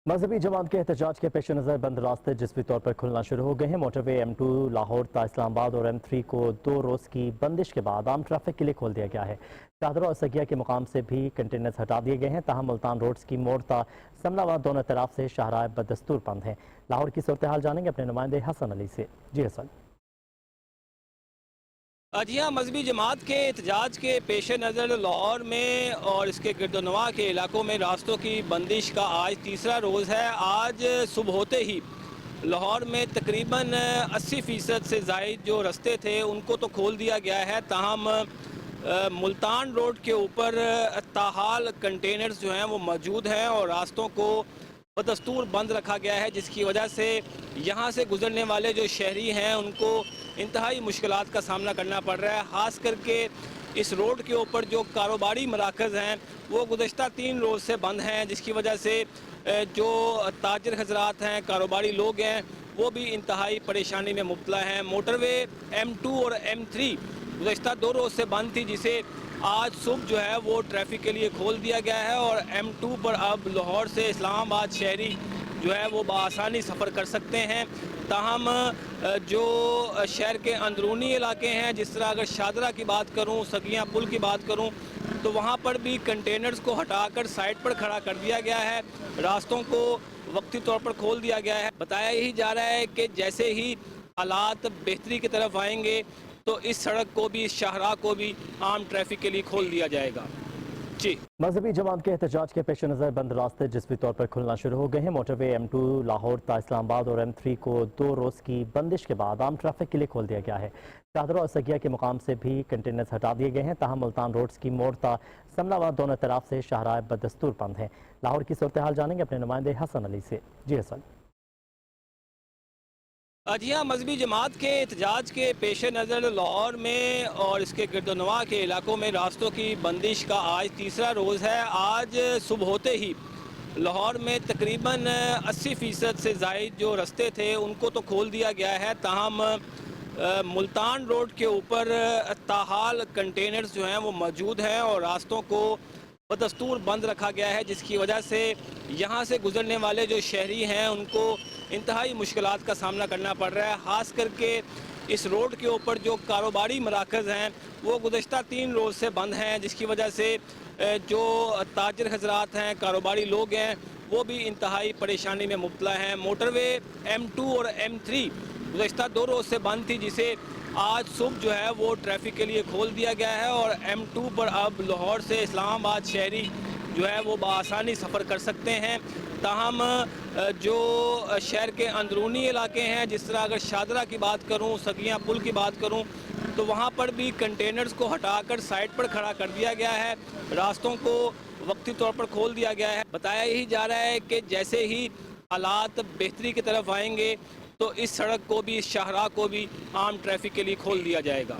मजहबी जमात के एहतजाज के पेश नज़र बंद रास्ते जिसवी तौर पर खुलना शुरू हो गए हैं। मोटरवे M2 लाहौर ता इस्लामाबाद और M3 को 2 रोज़ की बंदिश के बाद आम ट्रैफिक के लिए खोल दिया गया है। चादरा और सगिया के मुकाम से भी कंटेनर्स हटा दिए गए हैं। ताहम मुल्तान रोड्स की मोड़ ता समनाबाद दोनों तरफ से शाहराह बदस्तूर बंद हैं। लाहौर की सूरत हाल जानेंगे अपने नुमाइंदे हसन अली से। जी हसन। जी हाँ, मजहबी जमात के एहतजाज के पेश नज़र लाहौर में और इसके गिरदोनवा के इलाकों में रास्तों की बंदिश का आज तीसरा रोज़ है। आज सुबह होते ही लाहौर में तकरीबन 80% से ज़ायद जो रास्ते थे उनको तो खोल दिया गया है। ताहम मुल्तान रोड के ऊपर ताहाल कंटेनर्स जो हैं वो मौजूद हैं और रास्तों को बदस्तूर बंद रखा गया है, जिसकी वजह से यहाँ से गुजरने वाले जो शहरी हैं उनको इंतहाई मुश्किलात का सामना करना पड़ रहा है। ख़ास करके इस रोड के ऊपर जो कारोबारी मराकज़ हैं वो गुज़श्ता 3 रोज़ से बंद हैं, जिसकी वजह से जो ताजर हजरात हैं, कारोबारी लोग हैं, वो भी इंतहाई परेशानी में मुब्तला हैं। मोटरवे M2 और M3 गुज़श्ता 2 रोज़ से बंद थी, जिसे आज सुबह जो है वो ट्रैफिक के लिए खोल दिया गया है और M2 पर अब लाहौर से इस्लामाबाद शहरी जो है वो बआसानी सफ़र कर सकते हैं। ताहम जो शहर के अंदरूनी इलाके हैं, जिस तरह अगर शादरा की बात करूं, सगिया पुल की बात करूं, तो वहां पर भी कंटेनर्स को हटाकर साइड पर खड़ा कर दिया गया है। रास्तों को वक्ती तौर पर खोल दिया गया है। बताया यही जा रहा है कि जैसे ही हालात बेहतरी की तरफ आएंगे तो इस सड़क को भी, इस शाहराह को भी आम ट्रैफिक के लिए खोल दिया जाएगा। जी। मजहबी जमात के एहतजाज के पेश नज़र बंद रास्ते जिसवी तौर पर खुलना शुरू हो गए हैं। मोटरवे M2 लाहौर ता इस्लामाबाद और M3 को 2 रोज़ की बंदिश के बाद आम ट्रैफिक के लिए खोल दिया गया है। चादरा और सगिया के मुकाम से भी कंटेनर्स हटा दिए गए हैं। ताहम मुल्तान रोड्स की मोड़ ता समनाबाद दोनों तरफ से शाहराह बदस्तूर बंद हैं। लाहौर की सूरत हाल जानेंगे अपने नुमाइंदे हसन अली से। जी हसन। जी हाँ, मजहबी जमात के एहतजाज के पेश नज़र लाहौर में और इसके गिरदोनवा के इलाकों में रास्तों की बंदिश का आज तीसरा रोज़ है। आज सुबह होते ही लाहौर में तकरीबन 80% से ज़ायद जो रास्ते थे उनको तो खोल दिया गया है। ताहम मुल्तान रोड के ऊपर ताहाल कंटेनर्स जो हैं वो मौजूद हैं और रास्तों को बदस्तूर बंद रखा गया है, जिसकी वजह से यहाँ से गुजरने वाले जो शहरी हैं उनको इंतहाई मुश्किलात का सामना करना पड़ रहा है। ख़ास करके इस रोड के ऊपर जो कारोबारी मराकज़ हैं वो गुज़श्ता 3 रोज़ से बंद हैं, जिसकी वजह से जो ताजर हजरात हैं, कारोबारी लोग हैं, वो भी इंतहाई परेशानी में मुब्तला हैं। मोटरवे M2 और M3 गुज़श्ता 2 रोज़ से बंद थी, जिसे आज सुबह जो है वो ट्रैफिक के लिए खोल दिया गया है और M2 पर अब लाहौर से इस्लामाबाद शहरी जो है वो बआसानी सफ़र कर सकते हैं। ताहम जो शहर के अंदरूनी इलाके हैं, जिस तरह अगर शादरा की बात करूं, सगिया पुल की बात करूं, तो वहां पर भी कंटेनर्स को हटाकर साइड पर खड़ा कर दिया गया है। रास्तों को वक्ती तौर पर खोल दिया गया है। बताया यही जा रहा है कि जैसे ही हालात बेहतरी की तरफ आएंगे तो इस सड़क को भी, इस शाहराह को भी आम ट्रैफिक के लिए खोल दिया जाएगा।